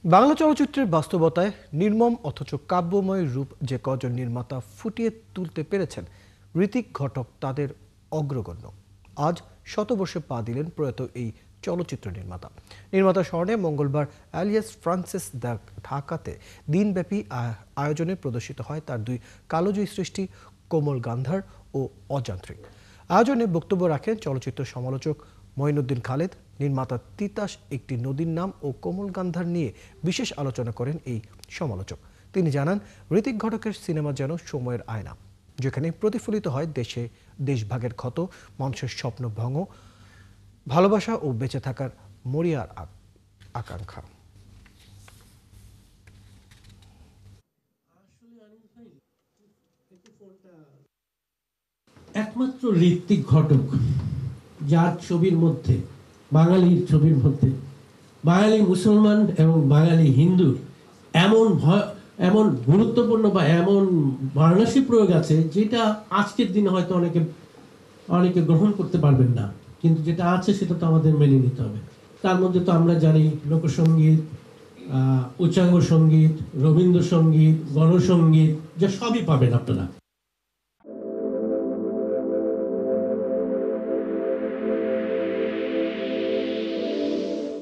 বাংলা চলচ্চিত্রের বাস্তবতায় নির্মম অথচ কাব্যময় রূপ যে কজন নির্মাতা ফুটিয়ে তুলতে পেরেছেন, ঋত্বিক ঘটক তাদের অগ্রগণ্য। আজ শতবর্ষে পা দিলেন প্রয়াত এই চলচ্চিত্র নির্মাতা স্মরণে মঙ্গলবার অ্যালিয়াস ফ্রান্সিস ঢাকাতে দিনব্যাপী আয়োজনে প্রদর্শিত হয় তার দুই কালোজয়ী সৃষ্টি কোমল গান্ধার ও অযান্ত্রিক। আয়োজনে বক্তব্য রাখেন চলচ্চিত্র সমালোচক মঈনুদ্দিন খালেদ। নির্মাতা তিতাস একটি নদীর নাম ও কোমল গান্ধার নিয়ে বিশেষ আলোচনা করেন এই সমালোচক। তিনি জানান, ঋত্বিক ঘটকের সিনেমা যেন সময়ের আয়না, যেখানে প্রতিফলিত হয় দেশভাগের ক্ষত, মানুষের স্বপ্ন ভঙ্গ, ভালোবাসা ও বেঁচে থাকার মরিয়ার আকাঙ্ক্ষা। একমাত্র ঋত্বিক ঘটক যার ছবির মধ্যে, বাঙালির ছবির মধ্যে বাঙালি মুসলমান এবং বাঙালি হিন্দু এমন গুরুত্বপূর্ণ বা এমন বারাণসী প্রয়োগ আছে, যেটা আজকের দিনে হয়তো অনেকে গ্রহণ করতে পারবেন না, কিন্তু যেটা আছে সেটা তো আমাদের মেনে নিতে হবে। তার মধ্যে তো আমরা জানি লোকসঙ্গীত, উচ্চাঙ্গ সঙ্গীত, রবীন্দ্রসঙ্গীত, গণসঙ্গীত, যা সবই পাবেন আপনারা।